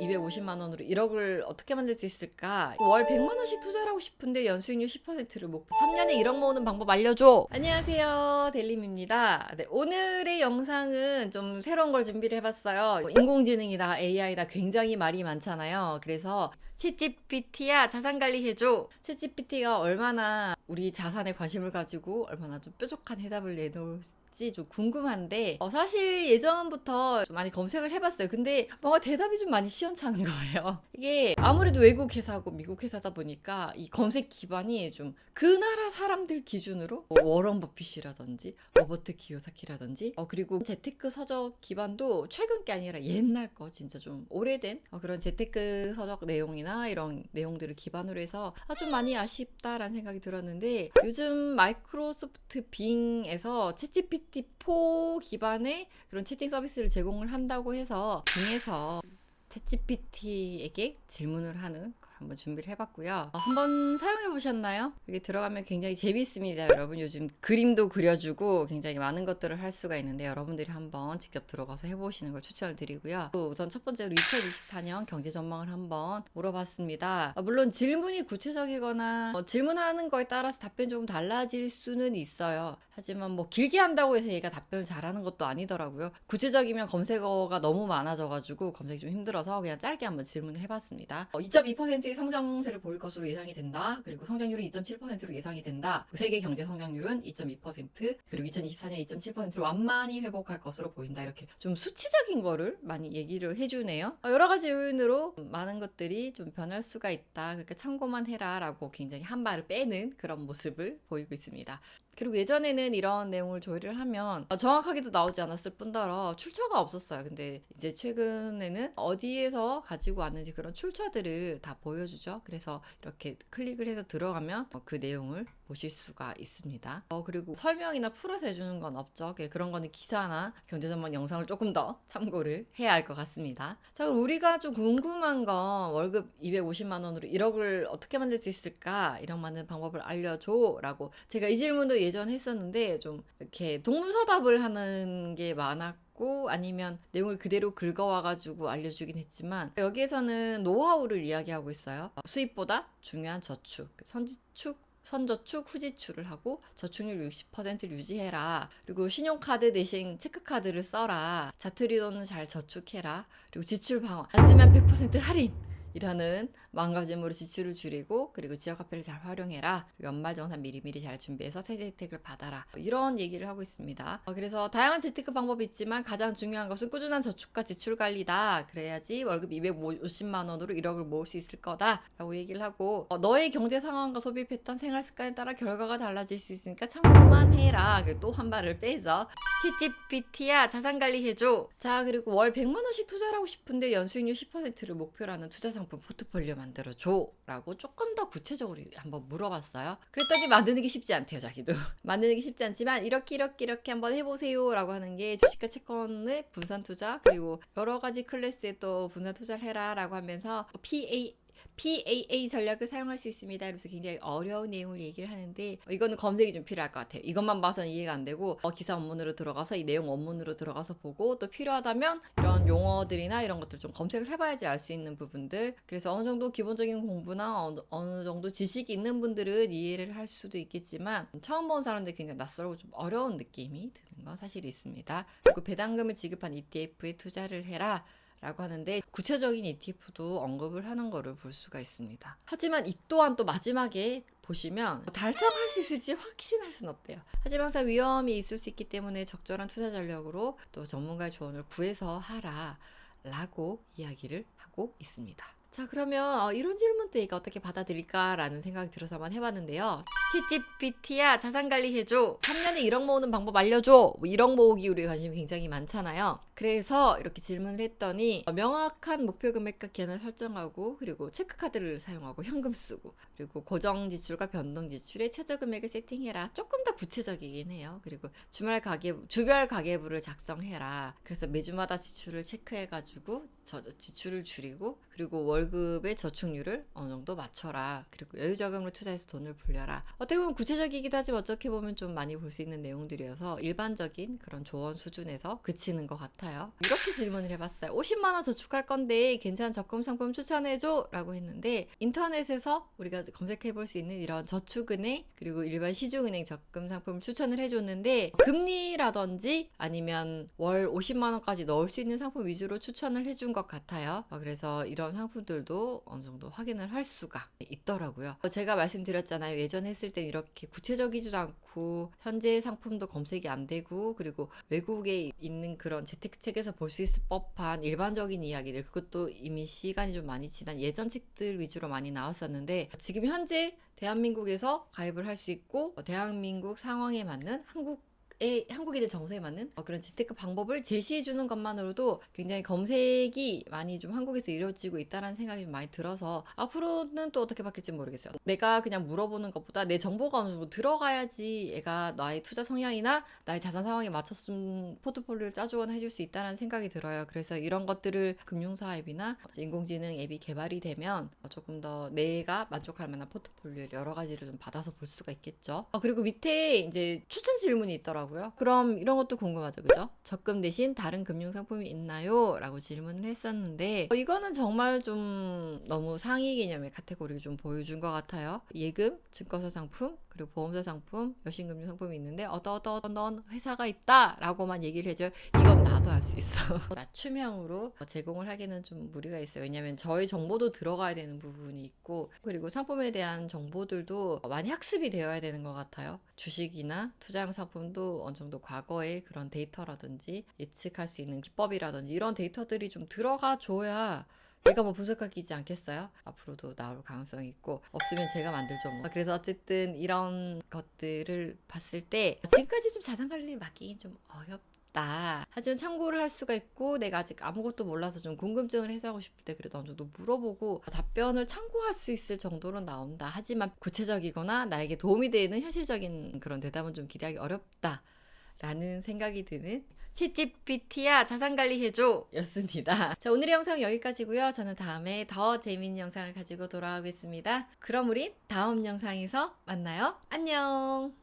250만 원으로 1억을 어떻게 만들 수 있을까? 월 100만 원씩 투자를 하고 싶은데 연수익률 10%를 목표. 3년에 1억 모으는 방법 알려줘. 안녕하세요, 델림입니다. 네, 오늘의 영상은 좀 새로운 걸 준비를 해봤어요. 인공지능이다, AI다 굉장히 말이 많잖아요. 그래서 챗GPT야 자산 관리해줘. 챗GPT가 얼마나 우리 자산에 관심을 가지고 얼마나 좀 뾰족한 해답을 내놓을지 좀 궁금한데 사실 예전부터 좀 많이 검색을 해봤어요. 근데 뭔가 대답이 좀 많이 시원찮은 거예요. 이게 아무래도 외국 회사고 미국 회사다 보니까 이 검색 기반이 좀 그 나라 사람들 기준으로 워런 버핏이라든지 로버트 키요사키라든지 그리고 재테크 서적 기반도 최근 게 아니라 옛날 거 진짜 좀 오래된 그런 재테크 서적 내용이나 이런 내용들을 기반으로 해서 좀 많이 아쉽다라는 생각이 들었는데, 요즘 마이크로소프트 빙에서 챗GPT4 기반의 그런 채팅 서비스를 제공을 한다고 해서 빙에서 챗GPT에게 질문을 하는 걸 한번 준비를 해봤고요. 한번 사용해 보셨나요? 여기 들어가면 굉장히 재밌습니다. 여러분, 요즘 그림도 그려주고 굉장히 많은 것들을 할 수가 있는데 여러분들이 한번 직접 들어가서 해보시는 걸 추천을 드리고요. 우선 첫 번째로 2024년 경제 전망을 한번 물어봤습니다. 물론 질문이 구체적이거나 질문하는 거에 따라서 답변이 조금 달라질 수는 있어요. 하지만 뭐 길게 한다고 해서 얘가 답변을 잘하는 것도 아니더라고요. 구체적이면 검색어가 너무 많아져가지고 검색이 좀 힘들어서 그냥 짧게 한번 질문을 해봤습니다. 2.2%의 성장세를 보일 것으로 예상이 된다. 그리고 성장률은 2.7%로 예상이 된다. 세계 경제 성장률은 2.2%, 그리고 2024년 2.7%로 완만히 회복할 것으로 보인다. 이렇게 좀 수치적인 거를 많이 얘기를 해주네요. 여러 가지 요인으로 많은 것들이 좀 변할 수가 있다. 그러니까 참고만 해라 라고 굉장히 한 발을 빼는 그런 모습을 보이고 있습니다. 그리고 예전에는 이런 내용을 조회를 하면 정확하게도 나오지 않았을 뿐더러 출처가 없었어요. 근데 이제 최근에는 어디에서 가지고 왔는지 그런 출처들을 다 보여주죠. 그래서 이렇게 클릭을 해서 들어가면 그 내용을 보실 수가 있습니다. 그리고 설명이나 풀어서 해주는 건 없죠. 그런 거는 기사나 경제전망 영상을 조금 더 참고를 해야 할 것 같습니다. 자, 그럼 우리가 좀 궁금한 건 월급 250만 원으로 1억을 어떻게 만들 수 있을까? 1억 만드는 방법을 알려줘 라고 제가 이 질문도 예전에 했었는데 좀 이렇게 동문서답을 하는 게 많았고 아니면 내용을 그대로 긁어와가지고 알려주긴 했지만, 여기에서는 노하우를 이야기하고 있어요. 수입보다 중요한 저축, 선저축, 후지출을 하고 저축률 60%를 유지해라. 그리고 신용카드 대신 체크카드를 써라. 자투리 돈은 잘 저축해라. 그리고 지출 방어, 안 쓰면 100% 할인 이라는 마음가짐으로 지출을 줄이고, 그리고 지역 화폐를 잘 활용해라. 그리고 연말정산 미리미리 잘 준비해서 세제 혜택을 받아라. 이런 얘기를 하고 있습니다. 그래서 다양한 재테크 방법이 있지만 가장 중요한 것은 꾸준한 저축과 지출 관리다. 그래야지 월급 250만 원으로 1억을 모을 수 있을 거다 라고 얘기를 하고, 너의 경제 상황과 소비 패턴, 생활 습관에 따라 결과가 달라질 수 있으니까 참고만 해라. 또 한 발을 빼서 챗GPT야 자산 관리해줘. 자, 그리고 월 100만 원씩 투자를 하고 싶은데 연수익률 10%를 목표라는 투자 상품 포트폴리오 만들어줘 라고 조금 더 구체적으로 한번 물어봤어요. 그랬더니 만드는 게 쉽지 않대요. 자기도 만드는 게 쉽지 않지만 이렇게 한번 해보세요 라고 하는 게, 주식과 채권의 분산 투자, 그리고 여러 가지 클래스에 또 분산 투자를 해라 라고 하면서 PAA 전략을 사용할 수 있습니다. 그래서 굉장히 어려운 내용을 얘기를 하는데 이거는 검색이 좀 필요할 것 같아요. 이것만 봐서는 이해가 안 되고 기사 원문으로 들어가서 이 내용 원문으로 들어가서 보고, 또 필요하다면 이런 용어들이나 이런 것들 좀 검색을 해봐야지 알 수 있는 부분들. 그래서 어느 정도 기본적인 공부나 어느 정도 지식이 있는 분들은 이해를 할 수도 있겠지만 처음 본 사람들 굉장히 낯설고 좀 어려운 느낌이 드는 건 사실이 있습니다. 그리고 배당금을 지급한 ETF에 투자를 해라 라고 하는데, 구체적인 ETF도 언급을 하는 거를 볼 수가 있습니다. 하지만 이 또한 또 마지막에 보시면 달성할 수 있을지 확신할 수는 없대요. 하지만 항상 위험이 있을 수 있기 때문에 적절한 투자 전략으로 또 전문가의 조언을 구해서 하라 라고 이야기를 하고 있습니다. 자, 그러면 이런 질문도 얘가 어떻게 받아들일까라는 생각이 들어서 한번 해봤는데요. 챗GPT야 자산 관리해줘. 3년에 1억 모으는 방법 알려줘. 1억 모으기 우리 관심이 굉장히 많잖아요. 그래서 이렇게 질문을 했더니 명확한 목표 금액과 기한을 설정하고, 그리고 체크카드를 사용하고 현금 쓰고, 그리고 고정 지출과 변동 지출의 최저 금액을 세팅해라. 조금 더 구체적이긴 해요. 그리고 주별 가계부를 작성해라. 그래서 매주마다 지출을 체크해가지고 지출을 줄이고, 그리고 월급의 저축률을 어느 정도 맞춰라. 그리고 여유자금으로 투자해서 돈을 불려라. 어떻게 보면 구체적이기도 하지만 어떻게 보면 좀 많이 볼 수 있는 내용들이어서 일반적인 그런 조언 수준에서 그치는 것 같아요. 이렇게 질문을 해봤어요. 50만 원 저축할 건데 괜찮은 적금 상품 추천해줘 라고 했는데, 인터넷에서 우리가 검색해 볼 수 있는 이런 저축은행 그리고 일반 시중은행 적금 상품을 추천을 해줬는데, 금리라든지 아니면 월 50만 원까지 넣을 수 있는 상품 위주로 추천을 해준 것 같아요. 그래서 이런 상품들도 어느 정도 확인을 할 수가 있더라고요. 제가 말씀드렸잖아요. 예전에 했을 땐 이렇게 구체적이지도 않고 현재 상품도 검색이 안 되고, 그리고 외국에 있는 그런 재테크책에서 볼 수 있을 법한 일반적인 이야기들, 그것도 이미 시간이 좀 많이 지난 예전 책들 위주로 많이 나왔었는데, 지금 현재 대한민국에서 가입을 할 수 있고 대한민국 상황에 맞는 한국인의 정서에 맞는 그런 재테크 방법을 제시해 주는 것만으로도 굉장히 검색이 많이 좀 한국에서 이루어지고 있다는 생각이 좀 많이 들어서, 앞으로는 또 어떻게 바뀔지 모르겠어요. 내가 그냥 물어보는 것보다 내 정보가 어느 정도 들어가야지 얘가 나의 투자 성향이나 나의 자산 상황에 맞춰서 좀 포트폴리오를 짜주거나 해줄 수 있다는 생각이 들어요. 그래서 이런 것들을 금융사 앱이나 인공지능 앱이 개발이 되면 조금 더 내가 만족할 만한 포트폴리오를 여러 가지를 좀 받아서 볼 수가 있겠죠. 그리고 밑에 이제 추천 질문이 있더라고요. 그럼 이런 것도 궁금하죠, 그죠? 적금 대신 다른 금융상품이 있나요? 라고 질문을 했었는데, 이거는 정말 좀 너무 상위 개념의 카테고리를 좀 보여준 것 같아요. 예금, 증권사 상품, 그리고 보험사 상품, 여신금융 상품이 있는데 어떤 회사가 있다 라고만 얘기를 해줘요. 이건 나도 할 수 있어. 맞춤형으로 제공을 하기는 좀 무리가 있어요. 왜냐면 저희 정보도 들어가야 되는 부분이 있고, 그리고 상품에 대한 정보들도 많이 학습이 되어야 되는 것 같아요. 주식이나 투자형 상품도 어느 정도 과거의 그런 데이터라든지 예측할 수 있는 기법이라든지 이런 데이터들이 좀 들어가 줘야 얘가 뭐 분석할 게 있지 않겠어요? 앞으로도 나올 가능성이 있고, 없으면 제가 만들죠 뭐. 그래서 어쨌든 이런 것들을 봤을 때 지금까지 좀 자산 관리를 맡기긴 좀 어렵다. 하지만 참고를 할 수가 있고, 내가 아직 아무것도 몰라서 좀 궁금증을 해소하고 싶을 때 그래도 어느 정도 물어보고 답변을 참고할 수 있을 정도로 나온다. 하지만 구체적이거나 나에게 도움이 되는 현실적인 그런 대답은 좀 기대하기 어렵다 라는 생각이 드는 챗GPT야 자산관리 해줘 였습니다. 자, 오늘의 영상 여기까지고요. 저는 다음에 더 재미있는 영상을 가지고 돌아오겠습니다. 그럼 우린 다음 영상에서 만나요. 안녕.